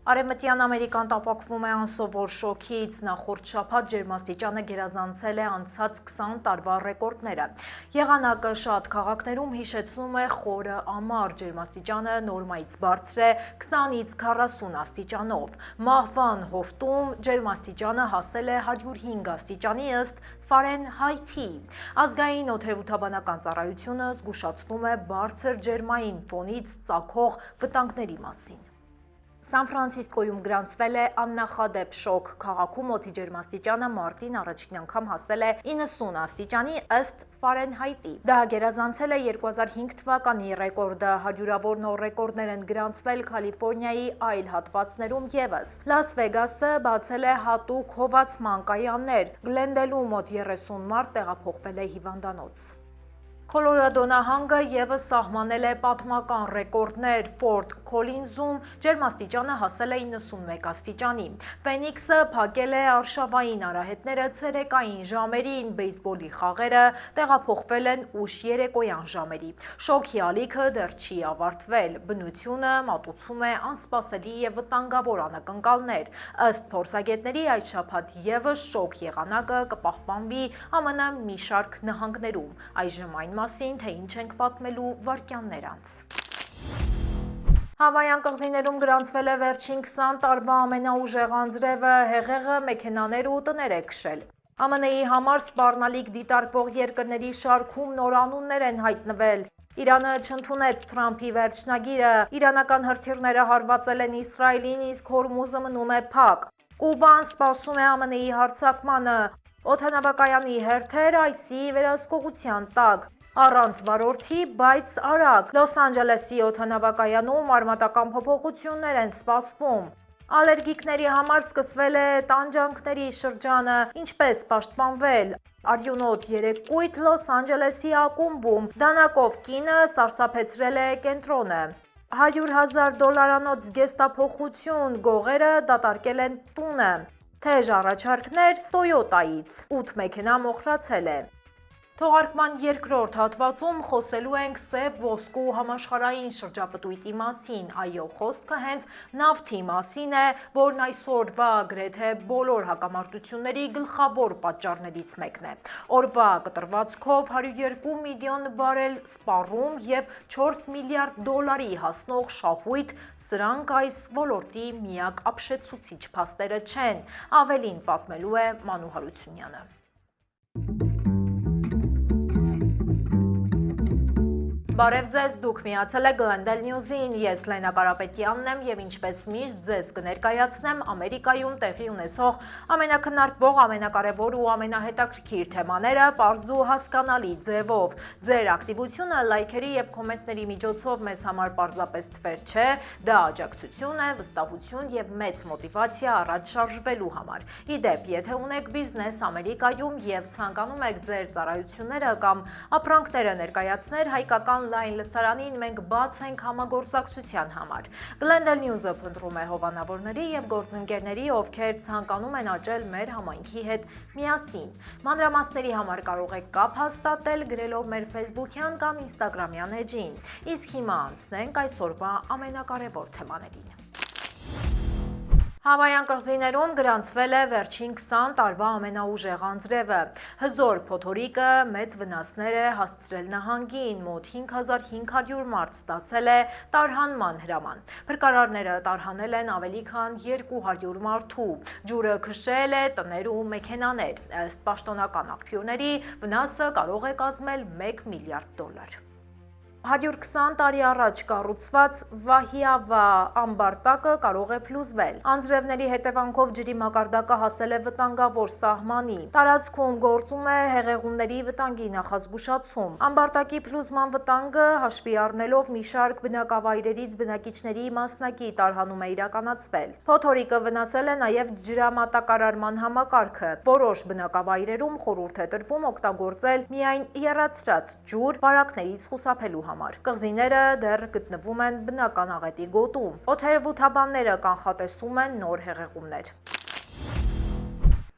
Արևմտյան Ամերիկան տապակվում է անսովոր շոքից, նախորդ շաբաթ ջերմաստիճանը գերազանցել է անցած 20 տարվա ռեկորդները։ Եղանակը շատ քաղաքներում հիշեցնում է խորը ամառ, ջերմաստիճանը նորմայից բարձր է 20-ից 40 աստիճանով։ Մահվան հովտում ջերմաստիճանը հասել է 105 աստիճանի ըստ Ֆարենհայթի։ Ազգային օդերևութաբանական ծառայությունը զգուշացնում է բարձր ջերմային ֆոնից ծագող վտանգների մասին։ Սան Ֆրանցիսկոյում գրանցվել է աննախադեպ շոկ, քաղաքում օդի ջերմաստիճանը մարտին առաջին անգամ հասել է 90 աստիճանի ըստ Ֆարենհայտի։ Դա գերազանցել է 2005 թվականի ռեկորդը, հարյուրավոր նոր ռեկորդներ են գրանցվել Կալիֆոռնիայի այլ հատվածներում ևս։ Լաս Վեգասը բացել է հատուկ հովացման կայաններ, Գլենդելում մոտ 30 մարդ տեղափոխվել է հիվանդանոց։ Կոլորադո նահանգը ևս սահմանել է պատմական ռեկորդներ, Ֆորտ Քոլինզում ջերմաստիճանը հասել է 91 աստիճանի։ Ֆենիքսը փակել է արշավային արահետները ցերեկային ժամերին, բեյսբոլի խաղերը տեղափոխվել են ուշ երեկոյան ժամերի։ Շոկի ալիքը դեռ չի ավարտվել, բնությունը մատուցում է անսպասելի եւ վտանգավոր անակնկալներ։ Ըստ փորձագետների այդ շաբաթ ևս շոկ եղանակը կպահպանվի ԱՄՆ մի շարք նահանգներում։ Այժմ այն մասին, թե ինչ ենք պատմելու վայրկյաններ անց։ Հավայան կղզիներում գրանցվել է վերջին 20 տարվա ամենաուժեղ անձրևը, հեղեղը մեքենաներ ու տներ է քշել։ ԱՄՆ-ի համար սպառնալիք դիտարկվող երկրների շարքում նոր անուններ են հայտնվել։ Իրանը չընդունեց Թրամփի վերջնագիրը, իրանական հրթիռները հարվածել են Իսրայելին, իսկ Հորմուզը մնում է փակ։ Կուբան սպասում է ԱՄՆ-ի հարձակմանը, օդանավակայանի հերթեր այսի վերահսկողության տակ։ Առանց վարորդի, բայց արագ, Լոս Անջելեսի օդանավակայանում արմատական փոփոխություններ են սպասվում։ Ալերգիկների համար սկսվել է տանջանքների շրջանը, ինչպես պաշտպանվել։ Արյունոտ երեկույթ Լոս Անջելեսի ակումբում, դանակով կինը սարսափեցրել է կենտրոնը։ $100,000 զգեստափոխություն, գողերը դատարկել են տունը։ Թեժ առաջարկներ Տոյոտայից, 8 մեքենա մոխրացել է։ Թողարկման երկրորդ հատվածում խոսելու ենք սև ոսկու համաշխարհային շրջապտույտի մասին։ Այո, խոսքը հենց նավթի մասին է, որն այսօրվա գրեթե բոլոր հակամարտությունների գլխավոր պատճառներից մեկն է։ Օրվա կտրվածքով 102 միլիոն բարել սպառում եւ $4 միլիարդ հասնող շահույթ, սրանք այս ոլորտի միակ ապշեցուցիչ փաստերը չեն։ Ավելին պատմելու է Մանու Հարությունյանը։ Բարև ձեզ, դուք միացել եք Glendale News-ին, ես Լենա Կարապետյանն եմ եւ ինչպես միշտ ձեզ կներկայացնեմ Ամերիկայում տեղի ունեցող ամենակնարկվող, ամենակարևոր ու ամենահետաքրքիր թեմաները պարզ ու հասկանալի ձևով։ Ձեր ակտիվությունը լայքերի եւ կոմենտների միջոցով մեզ համար պարզապես թվեր չէ, դա աջակցություն է, վստահություն եւ մեծ մոտիվացիա առաջ շարժվելու համար։ Իդեպ, եթե ունեք բիզնես Ամերիկայում եւ ցանկանում եք ձեր ծառայությունները կամ ապրանքները ներկայացնել հայկական լայն լսարանին, մենք բաց ենք համագործակցության համար։ Glendale News-ը փնտրում է հովանավորների եւ գործընկերների, ովքեր ցանկանում են աճել մեր համայնքի հետ միասին։ Մանրամասների համար կարող եք կապ հաստատել գրելով մեր Facebook-յան կամ Instagram-յան էջին։ Իսկ հիմա անցնենք այսօրվա ամենակարևոր թեմաներին։ Հավայան կղզիներում գրանցվել է վերջին 20 տարվա ամենաուժեղ անձրևը։ Հզոր փոթորիկը մեծ վնասներ է հասցրել նահանգին, մոտ 5500 մարդ ստացել է տարհանման հրաման։ Փրկարարները տարհանել են ավելի քան 200 մարդու։ Ջուրը քշել է տներ ու մեքենաներ։ Ըստ պաշտոնական աղբյուրների, վնասը կարող է կազմել $1 միլիարդ։ 120 տարի առաջ կառուցված Վահիավա ամբարտակը կարող է փլուզվել։ Անձրևների հետևանքով ջրի մակարդակը հասել է վտանգավոր սահմանի։ Տարածքում գործում է հեղեղումների վտանգի նախազգուշացում։ Ամբարտակի փլուզման վտանգը հաշվի առնելով մի շարք բնակավայրերից բնակիչների մասնակի տարհանում է իրականացվել։ Փոթորիկը վնասել է նաև ջրամատակարարման համակարգը։ Որոշ բնակավայրերում խորհուրդ է տրվում օգտագործել միայն եռացրած ջուր վարակներից խուսափելու համար։ Կղզիները դեռ գտնվում են բնական աղետի գոտում։ Օդերևութաբանները կանխատեսում են նոր հեղեղումներ։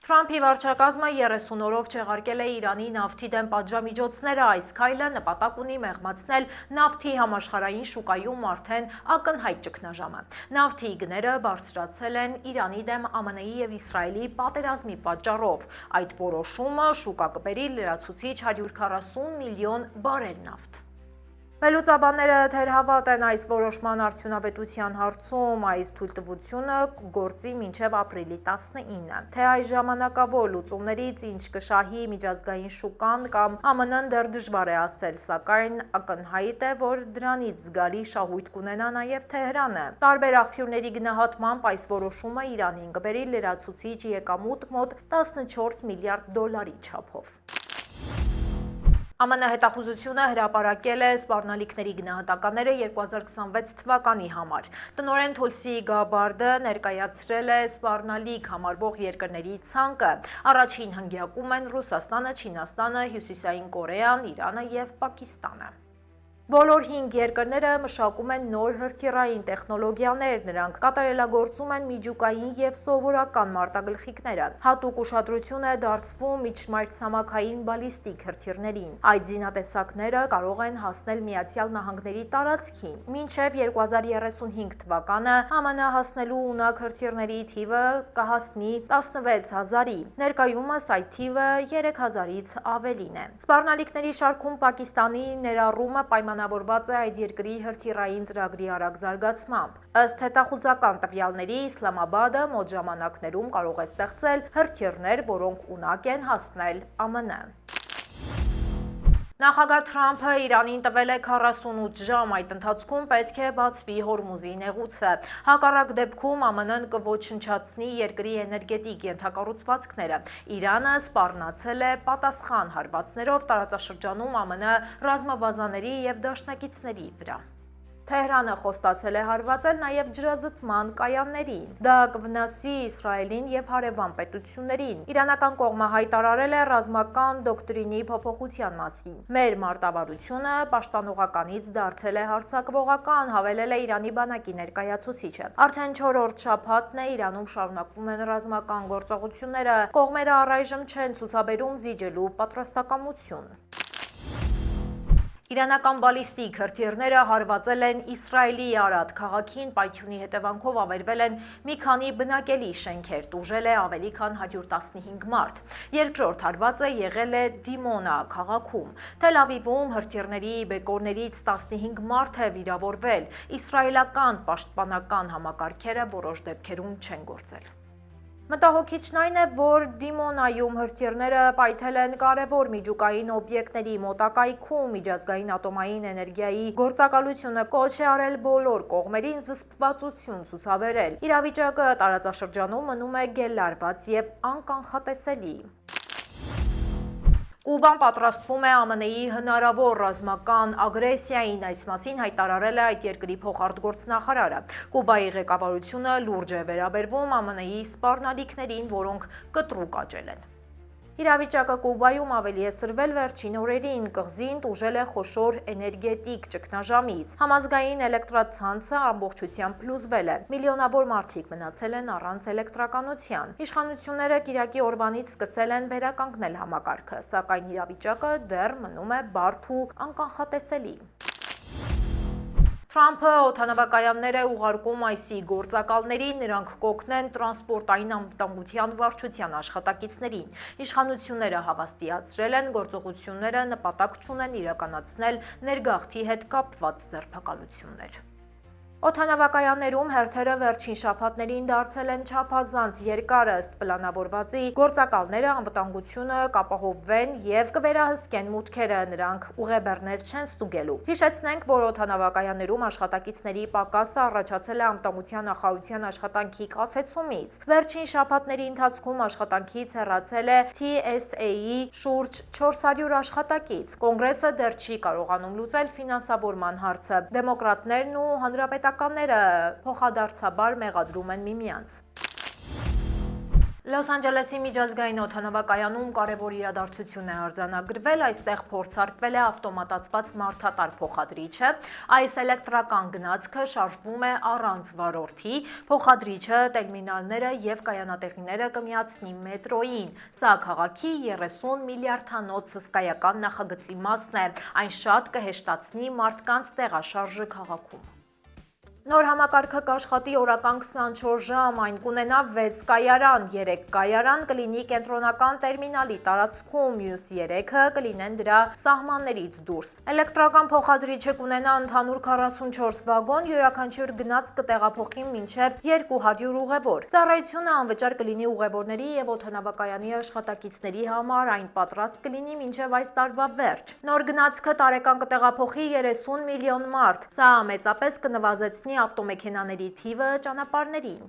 Թրամփի վարչակազմը 30 օրով չեղարկել է Իրանի նավթի դեմ պատժամիջոցները, այս քայլը նպատակ ունի մեղմացնել նավթի համաշխարհային շուկայում արդեն ակնհայտ ճգնաժամը։ Նավթի գները բարձրացել են Իրանի դեմ ԱՄՆ-ի և Իսրայելի պատերազմի պատճառով։ Այդ որոշումը շուկա կբերի լրացուցիչ 140 միլիոն բարել նավթ։ Վերլուծաբանները թերհավատ են այս որոշման արդյունավետության հարցում, այս թույլտվությունը գործի մինչև ապրիլի 19, թե այս ժամանակավոր լուծումներից ինչ կշահի միջազգային շուկան կամ ԱՄՆ-ն դեռ դժվար է ասել, սակայն ակնհայտ է, որ դրանից զգալի շահույթ կունենա նաև Թեհրանը։ Տարբեր աղբյուրների գնահատմամբ այս որոշումը Իրանին կբերի լրացուցիչ եկամուտ մոտ 14 միլիարդ դոլարի չափով։ ԱՄՆ հետախուզությունը հրապարակել է սպառնալիքների գնահատականները 2026 թվականի համար։ Տնօրեն Թոլսի Գաբարդը ներկայացրել է սպառնալիք համարվող երկրների ցանկը։ Առաջին հնգյակում են Ռուսաստանը, Չինաստանը, Հյուսիսային Կորեան, Իրանը և Պակիստանը։ Բոլոր 5 երկրները մշակում են նոր հրթիռային տեխնոլոգիաներ, նրանք կատարելագործում են միջուկային և սովորական մարտագլխիկները։ Հատուկ ուշադրություն է դարձվում միջմայրցամաքային բալիստիկ հրթիռներին։ Այդ զինատեսակները կարող են հասնել Միացյալ Նահանգների տարածքին։ Մինչև 2035 թվականը ԱՄՆ հասնելու ունակ հրթիռների թիվը կհասնի 16,000-ի։ Ներկայումս այդ թիվը 3,000-ից ավելին է։ Սպառնալիքների շարքում Պակիստանի ներառումը պայմանավորված է այդ երկրի հրթիռային ծրագրի արագ զարգացմամբ։ Ըստ հետախուզական տվյալների, Իսլամաբադը մոտ ժամանակներում կարող է ստեղծել հրթիռներ, որոնք ունակ են հասնել ԱՄՆ։ Նախագահ Թրամփը Իրանին տվել է 48 ժամ, այդ ընթացքում պետք է բացվի Հորմուզի նեղուցը։ Հակառակ դեպքում ԱՄՆ-ն կոչնչացնի երկրի էներգետիկ ենթակառուցվածքները։ Իրանը սպառնացել է պատասխան հարվածներով տարածաշրջանում ԱՄՆ ռազմաբազաների և դաշնակիցների վրա։ Թեհրանը խոստացել է հարվածել նաև ջրազտման կայաններին։ Դա կվնասի Իսրայելին և հարևան պետություններին։ Իրանական կողմը հայտարարել է ռազմական դոկտրինի փոփոխության մասին։ Մեր մարտավարությունը պաշտպանողականից դարձել է հարձակվողական, հավելել է Իրանի բանակի ներկայացուցիչը։ Արդեն 4-րդ շաբաթն է Իրանում շարունակվում են ռազմական գործողությունները, կողմերը առայժմ չեն ցուցաբերում զիջելու պատրաստակամություն։ Իրանական բալիստիկ հրթիռները հարվածել են Իսրայելի Արադ քաղաքին, պայթյունի հետևանքով ավերվել են մի քանի բնակելի շենքեր, տուժել է ավելի քան 115 մարդ։ Երկրորդ հարվածը եղել է Դիմոնա քաղաքում։ Թել Ավիվում հրթիռների բեկորներից 15 մարդ է վիրավորվել։ Իսրայելական պաշտպանական համակարգերը որոշ դեպքերում չեն գործել։ Մտահոգիչն այն է, որ Դիմոնայում հրթիռները պայթել են կարևոր միջուկային օբյեկտների մոտակայքում։ Միջազգային ատոմային էներգիայի գործակալությունը կոչ է արել բոլոր կողմերին զսպվածություն ցուցաբերել։ Իրավիճակը տարածաշրջանում մնում է գելարված և անկանխատեսելի։ Կուբան պատրաստվում է ԱՄՆ-ի հնարավոր ռազմական ագրեսիային, այս մասին հայտարարել է այդ երկրի փոխարտգործնախարարը։ Կուբայի ղեկավարությունը լուրջ է վերաբերվում ԱՄՆ-ի սպառնալիքներին, որոնք կտրուկ աճել են։ Իրավիճակը Կուբայում ավելի է սրվել վերջին օրերին, կղզին տուժել է խոշոր էներգետիկ ճգնաժամից։ Համազգային էլեկտրացանցը ամբողջությամբ փլուզվել է։ Միլիոնավոր մարդիկ մնացել են առանց էլեկտրականության։ Իշխանությունները կիրակի օրվանից սկսել են վերականգնել համակարգը, սակայն իրավիճակը դեռ մնում է բարդ ու անկանխատեսելի։ Թրամփը օդանավակայաններ է ուղարկում այսի գործակալներին, նրանք կօգնեն տրանսպորտային անվտանգության վարչության աշխատակիցներին։ Իշխանությունները հավաստիացրել են, գործողությունները նպատակ չունեն իրականացնել ներգաղթի հետ կապված ձերբակալություններ։ Օդանավակայաններում հերթերը վերջին շաբաթներին դարձել են չափազանց երկար, ըստ պլանավորվածի գործակալները անվտանգությունը կապահովեն և կվերահսկեն մուտքերը, նրանք ուղեբեռներ չեն ստուգելու։ Հիշեցնենք, որ օդանավակայաններում աշխատակիցների պակասը առաջացել է անվտանգության նախարարության աշխատանքի կասեցումից։ Վերջին շաբաթների ընթացքում աշխատանքից հեռացել է TSA-ի շուրջ 400 աշխատակից։ Կոնգրեսը դեռ չի կարողանում լուծել ֆինանսավորման հարցը։ Դեմոկրատներն ու հանրապետականները փոխադարձաբար մեղադրում են միմյանց։ Լոս Անջելեսի միջազգային օդանավակայանում կարևոր իրադարձություն է արձանագրվել, այստեղ փորձարկվել է ավտոմատացված մարդատար փոխադրիչը, այս էլեկտրական գնացքը շարժվում է առանց վարորդի, փոխադրիչը տերմինալները և կայանատեղիները կմիացնի մետրոյին, սա քաղաքի 30 միլիարդանոց հսկայական նախագծի մասն է, այն շատ կհեշտացնի մարդկանց տեղաշարժը քաղաքում։ Նոր համակարգը կաշխատի օրական 24 ժամ, այն կունենա 6 կայարան, 3 կայարան կլինի կենտրոնական տերմինալի տարածքում, մյուս 3-ը կլինեն դրա սահմաններից դուրս։ Էլեկտրական փոխադրիչը կունենա ընդհանուր 44 վագոն, յուրաքանչյուր գնաց կտեղափոխի մինչև 200 ուղևոր։ Ծառայությունը անվճար կլինի ուղևորների և օդանավակայանի աշխատակիցների համար, այն պատրաստ կլինի մինչև այս տարվա վերջ։ Նոր գնացքը տարեկան կտեղափոխի 30 միլիոն մարդ, սա մեծապես կնվազեցնի ավտոմեքենաների թիվը ճանապարհներին։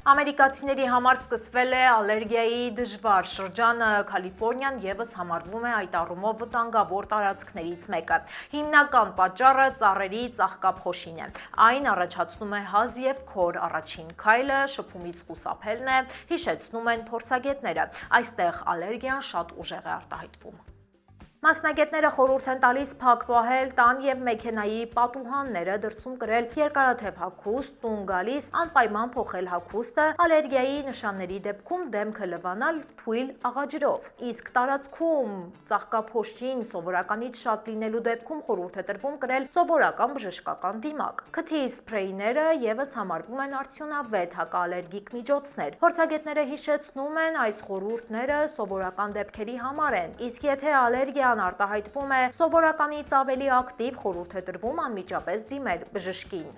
Ամերիկացիների համար սկսվել է ալերգիայի դժվար շրջանը, Կալիֆոռնիան ևս համարվում է այդ առումով վտանգավոր տարածքներից մեկը։ Հիմնական պատճառը ծառերի ծաղկափոշին է։ Այն առաջացնում է հազ և քոր, առաջին քայլը շփումից խուսափելն է, հիշեցնում են փորձագետները։ Այստեղ ալերգիան շատ ուժեղ է արտահայտվում։ Մասնագետները խորհուրդ են տալիս փակ պահել տան և մեքենայի պատուհանները, դրսում կրել երկարաթև հագուստ, տուն գալիս անպայման փոխել հագուստը, ալերգիայի նշանների դեպքում դեմքը լվանալ թույլ աղաջրով։ Իսկ տարածքում ծաղկափոշին սովորականից շատ լինելու դեպքում խորհուրդ է տրվում կրել սովորական բժշկական դիմակ։ Քթի սփրեյները ևս համարվում են արդյունավետ հակաալերգիկ միջոցներ։ Փորձագետները հիշեցնում են, այս խորհուրդները սովորական դեպքերի համար են, իսկ եթե ալերգիա արտահայտվում է սովորականից ավելի ակտիվ, խորհուրդ է տրվում անմիջապես դիմել բժշկին։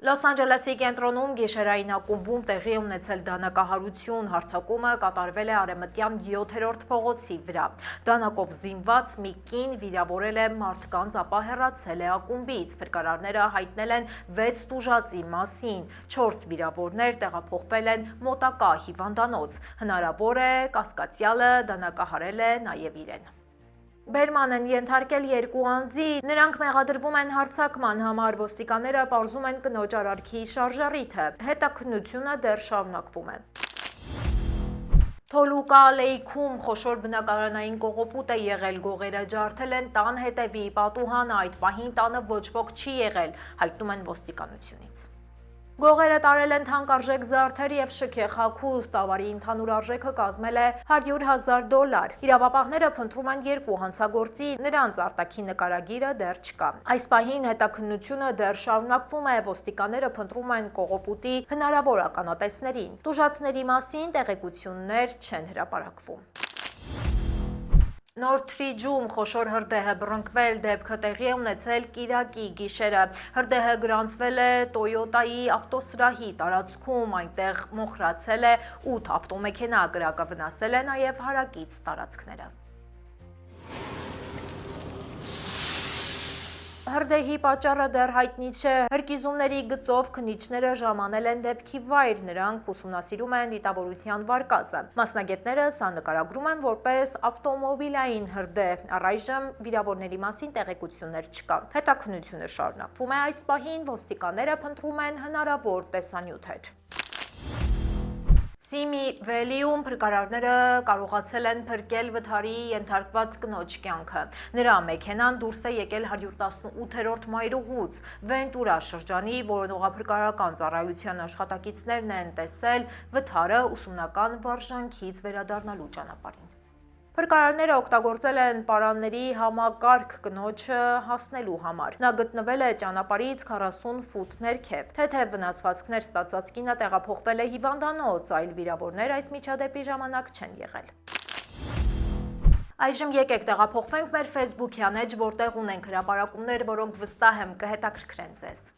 Լոս Անջելեսի կենտրոնում գիշերային ակումբում տեղի ունեցել դանակահարություն, հարձակումը կատարվել է արևմտյան 7-րդ փողոցի վրա։ Դանակով զինված մի կին վիրավորել է մարդկանց, ապա հեռացել է ակումբից։ Փրկարարները հայտնել են 6 տուժածի մասին, 4 վիրավորներ տեղափոխվել են մոտակա հիվանդանոց։ Հնարավոր է կասկածյալը դանակահարել է նաև իրեն։ Բերման են ենթարկել 2 անձի, նրանք մեղադրվում են հարձակման համար, ոստիկանները պարզում են կնոջ արարքի շարժառիթը, հետաքննությունը դեռ շարունակվում է։ Թոլուկա լեյքում խոշոր բնակարանային կողոպուտ է եղել, գողերը ջարդել են տան հետևի պատուհանը, այդ պահին տանը ոչ ոք չի եղել, հայտնում են ոստիկանությունից։ Գողերը տարել են թանկարժեք զարդեր և շքեղ հագուստ, ավարի ընդհանուր արժեքը կազմել է $100,000։ Իրավապահները փնտրում են 2 հանցագործի, նրանց արտաքին նկարագիրը դեռ չկա։ Այս պահին հետաքննությունը դեռ շարունակվում է, ոստիկանները փնտրում են կողոպուտի հնարավոր ականատեսներին։ Տուժածների մասին տեղեկություններ չեն հրապարակվում։ Նորթրիջում խոշոր հրդեհ է բռնկվել, դեպքը տեղի է ունեցել կիրակի գիշերը։ Հրդեհը գրանցվել է Տոյոտայի ավտոսրահի տարածքում, այնտեղ մոխրացել է 8 ավտոմեքենա, կրակը վնասել է նաև հարակից տարածքները։ Հրդեհի պատճառը դեռ հայտնի չէ, հրկիզումների գծով քննիչները ժամանել են դեպքի վայր, նրանք ուսումնասիրում են դիտավորության վարկածը։ Մասնագետները սա նկարագրում են որպես ավտոմոբիլային հրդեհ, առայժմ վիրավորների մասին տեղեկություններ չկան։ Հետաքննությունը շարունակվում է, այս պահին ոստիկանները փնտրում են հնարավոր տեսանյութեր։ Սիմի Վելիում փրկարարները կարողացել են փրկել վթարի ենթարկված կնոջ կյանքը։ Նրա մեքենան դուրս է եկել 118-րդ մայրուղուց։ Վենտուրա շրջանի որոնողափրկարարական ծառայության աշխատակիցներն են տեսել վթարը ուսումնական վարժանքից վերադառնալու ճանապարհին։ Փրկարարները օգտագործել են պարանների համակարգ կնոջը հասնելու համար։ Նա գտնվել է ճանապարհից 40 ֆուտ ներքև։ Թեթև վնասվածքներ ստացած կինը տեղափոխվել է հիվանդանոց, այլ վիրավորներ այս միջադեպի ժամանակ չեն եղել։ Այժմ եկեք տեղափոխվենք մեր Facebook-յան էջ, որտեղ ունենք հրապարակումներ, որոնք վստահ եմ կհետաքրքրեն ձեզ։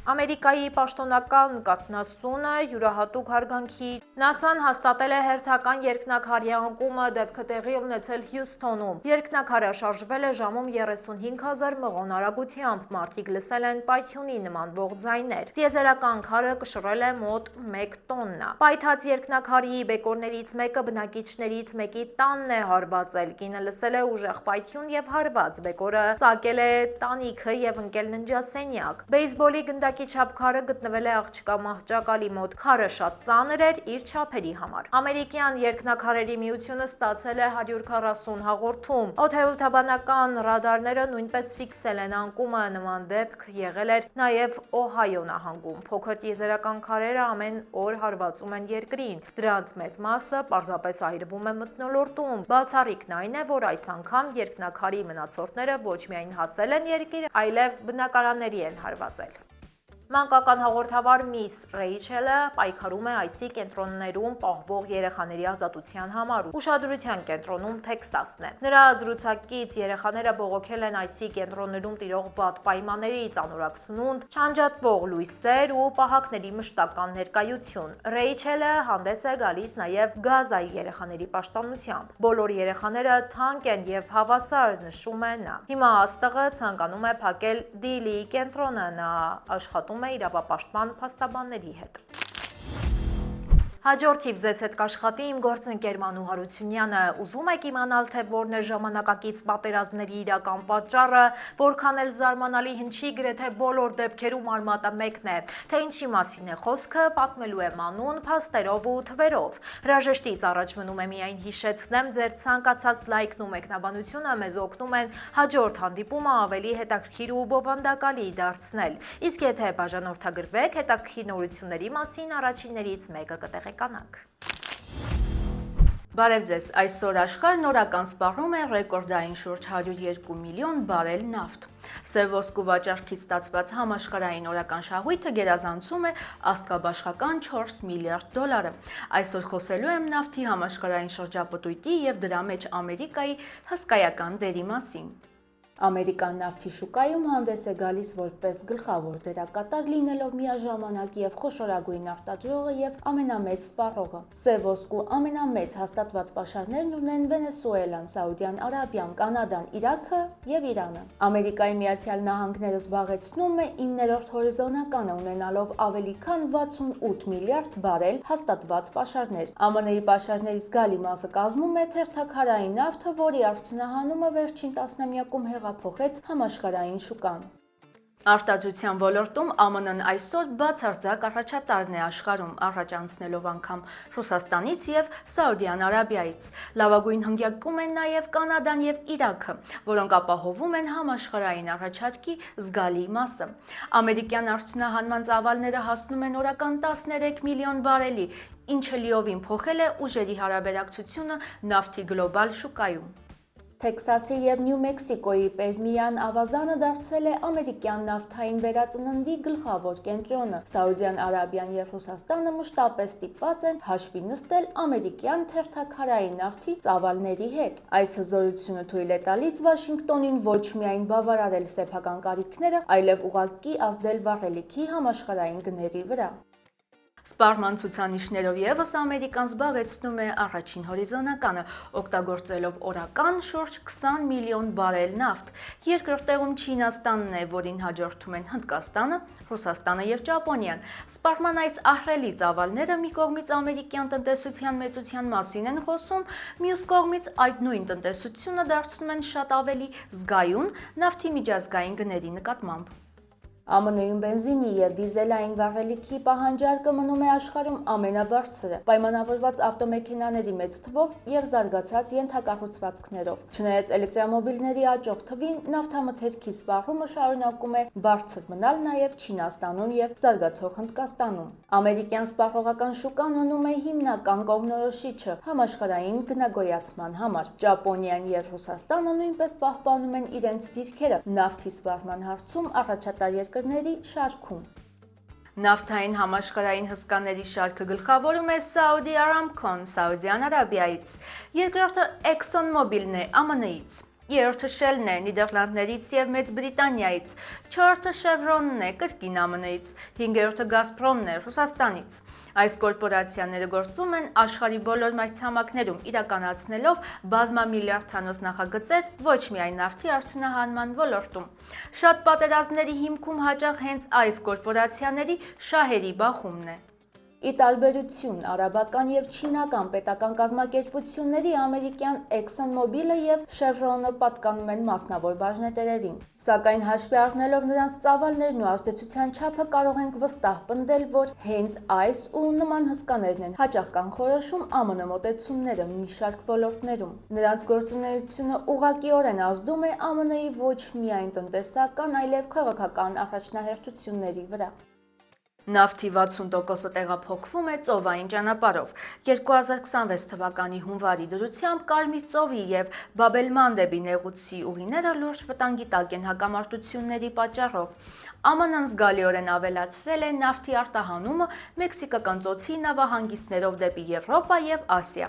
Ամերիկայի պաշտոնական կաթնասունը յուրահատուկ հարգանքի ՆԱՍԱ-ն հաստատել է հերթական երկնաքարի անկումը, դեպքը տեղի ունեցել Հյուսթոնում։ Երկնաքարը շարժվել է ժամում 35,000 մղոն արագությամբ, մարդիկ լսել են պայթյունի նմանվող ձայներ։ Տիեզերական քարը կշռել է մոտ 1 տոննա։ Պայթած երկնաքարի բեկորներից մեկը բնակիչներից մեկի տանն է հարվածել։ Կինը լսել է ուժեղ պայթյուն և հարված, բեկորը ծակել է տանիքը և ընկել ննջասենյակ։ Բեյսբոլի գնդակի որակի չափքարը գտնվել է աղջկա մահճակալի մոտ։ Քարը շատ ծանր էր իր չափերի համար։ Ամերիկյան երկնաքարերի միությունը ստացել է 140 հաղորդում։ Օդեհութաբանական ռադարները նույնպես ֆիքսել են անկումը։ Նման դեպք եղել էր նաև Օհայո նահանգում։ Փոքր տիեզերական քարերը ամեն օր հարվածում են երկրին։ Դրանց մեծ մասը պարզապես այրվում է մթնոլորտում։ Բացառիկն այն է, որ այս անգամ երկնաքարի մնացորդները ոչ միայն հասել են երկիր, այլև բնակարանների են հարվածել։ Մանկական հաղորդավար Միս Ռեյչելը պայքարում է IC կենտրոններում պահվող երեխաների ազատության համար։ Ուշադրության կենտրոնում Թեքսասն է։ Նրա զրուցակից երեխաները բողոքել են IC կենտրոններում տիրող վատ պայմաններից, անորակ չանջատվող լույսեր ու պահակների մշտական ներկայություն։ Ռեյչելը հանդես է գալիս նաև Գազայի երեխաների պաշտպանությամբ։ Բոլոր երեխաները թանկ են եւ հավասար, նշում է նա։ Հիմա աստղը ցանկանում է փակել Դիլի կենտրոնը, նա աշխատում է իրավապաշտպան փաստաբանների հետ։ Հաջորդ թիվ ձեզ հետ կաշխատի իմ գործընկեր Մանու Հարությունյանը։ Ուզում եք իմանալ, թե որն է ժամանակակից պատերազմների իրական պատճառը, որքան էլ զարմանալի հնչի, գրեթե բոլոր դեպքերում արմատը մեկն է, թե ինչի մասին է խոսքը, պատմելու է Մանուն փաստերով ու թվերով։ Հրաժեշտից առաջ մնում է միայն հիշեցնեմ, ձեր ցանկացած լայքն ու մեկնաբանությունը մեզ օգնում են հաջորդ հանդիպումը ավելի հետաքրքիր ու բովանդակալի դարձնել։ Իսկ եթե բաժանորդագրվեք հետաքրքիր նորությունների մասին, առաջիններից մեկը կտեղեկանանք։ Բարև ձեզ, այսօր աշխարհն օրական սպառում է ռեկորդային շուրջ 102 միլիոն բարել նավթ։ Սև ոսկու վաճառքից ստացված համաշխարհային օրական շահույթը գերազանցում է աստղաբաշխական 4 միլիարդ դոլարը։ Այսօր խոսելու եմ նավթի համաշխարհային շրջապտույտի եւ դրա մեջ Ամերիկայի հսկայական դերի մասին։ Ամերիկան նավթի շուկայում հանդես է գալիս որպես գլխավոր դերակատար, լինելով միաժամանակ եւ խոշորագույն արտադրողը եւ ամենամեծ սպառողը։ Սև ոսկու ամենամեծ հաստատված պաշարներն ունեն Վենեսուելան, Սաուդյան Արաբիան, Կանադան, Իրաքը եւ Իրանը։ Ամերիկայի Միացյալ Նահանգները զբաղեցնում է 9-րդ հորիզոնականը, ունենալով ավելի քան 68 միլիարդ բարել հաստատված պաշարներ։ ԱՄՆ-ի պաշարների զգալի մասը կազմում է թերթաքարային նավթը, որի արդյունահանումը վերջին տասնամյակում փոխեց համաշխարհային շուկան։ Արտադրության ոլորտում ԱՄՆ-ն այսօր բացարձակ առաջատարն է աշխարհում, առաջ անցնելով անգամ Ռուսաստանից եւ Սաուդյան Արաբիայից։ Լավագույն հնգյակում են նաեւ Կանադան եւ Իրաքը, որոնք ապահովում են համաշխարհային առաջարկի զգալի մասը։ Ամերիկյան արդյունահանման ծավալները հասնում են օրական 13 միլիոն բարելի, ինչը լիովին փոխել է ուժերի հարաբերակցությունը նավթի գլոբալ շուկայում։ Թեքսասի եւ Նյու Մեքսիկոյի Պերմիան ավազանը դարձել է ամերիկյան նավթային վերածննդի գլխավոր կենտրոնը։ Սաուդյան Արաբիան եւ Ռուսաստանը մշտապես ստիպված են հաշվի նստել ամերիկյան թերթաքարային նավթի ծավալների հետ։ Այս հզորությունը թույլ է տալիս Վաշինգտոնին ոչ միայն բավարարել սեփական կարիքները, այլև ուղղակի ազդել վառելիքի համաշխարհային գների վրա։ Սպառման ցուցանիշներով եւս Ամերիկան զբաղեցնում է առաջին հորիզոնականը, օգտագործելով օրական շուրջ 20 միլիոն բարել նավթ։ Երկրորդ տեղում Չինաստանն է, որին հաջորդում են Հնդկաստանը, Ռուսաստանը եւ Ճապոնիան։ Սպառման այս ահռելի ծավալները մի կողմից ամերիկյան տնտեսության մեծության մասին են խոսում, մյուս կողմից այդ նույն տնտեսությունը դարձնում են շատ ավելի զգայուն նավթի միջազգային գների նկատմամբ։ ԱՄՆ-ում բենզինի եւ դիզելային վառելիքի պահանջարկը մնում է աշխարհում ամենաբարձրը, պայմանավորված ավտոմեքենաների մեծ թվով եւ զարգացած ենթակառուցվածքներով։ Չնայած էլեկտրամոբիլների աճող թվին, նավթամթերքի սպառումը շարունակում է բարձր մնալ նաեւ Չինաստանում եւ զարգացող Հնդկաստանում։ Ամերիկյան սպառողական շուկան մնում է հիմնական կողմնորոշիչը համաշխարհային գնագոյացման համար։ Ճապոնիան եւ Ռուսաստանը նույնպես պահպանում են իրենց դիրքերը նավթի սպառման հարցում առաջատար երկրների շարքում։ Նավթային համաշխարհային հսկաների շարքը գլխավորում է Saudi Aramco-ն Սաուդյան Արաբիայից, երկրորդը ExxonMobil-ն է ԱՄՆ-ից, երրորդը Shell-ն է Նիդերլանդներից եւ Մեծ Բրիտանիայից, չորրորդը Chevron-ն է կրկին ԱՄՆ-ից, հինգերորդը Gazprom-ն է Ռուսաստանից։ Այս կորպորացիաները գործում են աշխարհի բոլոր մայրցամաքներում, իրականացնելով բազմամիլիարդանոց նախագծեր ոչ միայն նավթի արդյունահանման ոլորտում։ Շատ պատերազմների հիմքում հաճախ հենց այս կորպորացիաների շահերի բախումն է։ Ի տարբերություն արաբական եւ չինական պետական կազմակերպությունների, ամերիկյան ExxonMobil-ը եւ Chevron-ը պատկանում են մասնավոր բաժնետերերին։ Սակայն հաշվի առնելով նրանց ծավալներն ու ազդեցության չափը կարող ենք վստահ պնդել, որ հենց այս ու նման հսկաներն են հաճախ կանխորոշում ԱՄՆ մոտեցումները մի շարք ոլորտներում։ Նրանց գործունեությունը ուղղակիորեն ազդում է ԱՄՆ-ի ոչ միայն տնտեսական, այլև քաղաքական առաջնահերթությունների վրա։ Նավթի 60%-ը տեղափոխվում է ծովային ճանապարհով։ 2026 թվականի հունվարի դրությամբ Կարմիր ծովի եւ Բաբ-էլ-Մանդեբի նեղուցի ուղիները լուրջ վտանգի տակ են հակամարտությունների պատճառով։ ԱՄՆ-ն զգալիորեն ավելացրել է նավթի արտահանումը մեքսիկական ծոցի նավահանգիստներով դեպի Եվրոպա եւ Ասիա։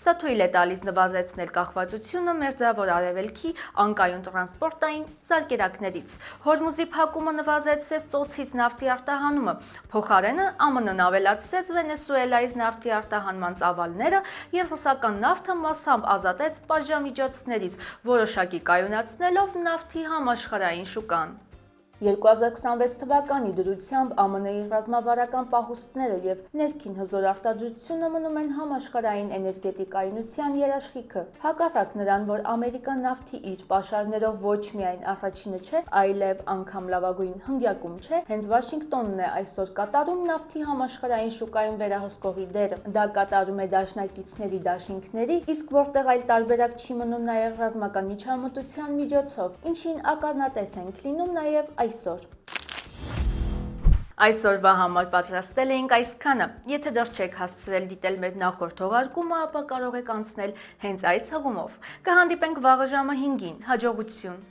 Սա թույլ է տալիս նվազեցնել կախվածությունը Մերձավոր Արևելքի անկայուն տրանսպորտային զարկերակներից։ Հորմուզի փակումը նվազեցրեց ծոցից նավթի արտահանումը։ Փոխարենը ԱՄՆ-ն ավելացրեց Վենեսուելայից նավթի արտահանման ծավալները եւ ռուսական նավթը մասամբ ազատեց պատժամիջոցներից, որոշակի կայունացնելով նավթի համաշխարհային շուկան։ 2026 թվականի դրությամբ ԱՄՆ-ի ռազմավարական պահուստները եւ ներքին հզոր արտադրությունը մնում են համաշխարհային էներգետիկայնության երաշխիքը։ Հակառակ նրան, որ Ամերիկան նավթի իր պաշարներով ոչ միայն առաջինը չէ, այլև անգամ լավագույն հնգյակում չէ, հենց Վաշինգտոնն է այսօր կատարում նավթի համաշխարհային շուկայում վերահսկողի դերը։ Դա կատարում է դաշնակիցների դաշինքների, իսկ որտեղ այլ տարբերակ չի մնում նաեւ ռազմական միջամտության միջոցով, ինչին ականատես ենք լինում նաեւ այսօր։ Այսօրվա համար պատրաստել էինք այսքանը։ Եթե դեռ չեք հասցրել դիտել մեր նախորդ թողարկումը, ապա կարող եք անցնել հենց այս հղումով։ Կհանդիպենք վաղը ժամը 5-ին։ Հաջողություն։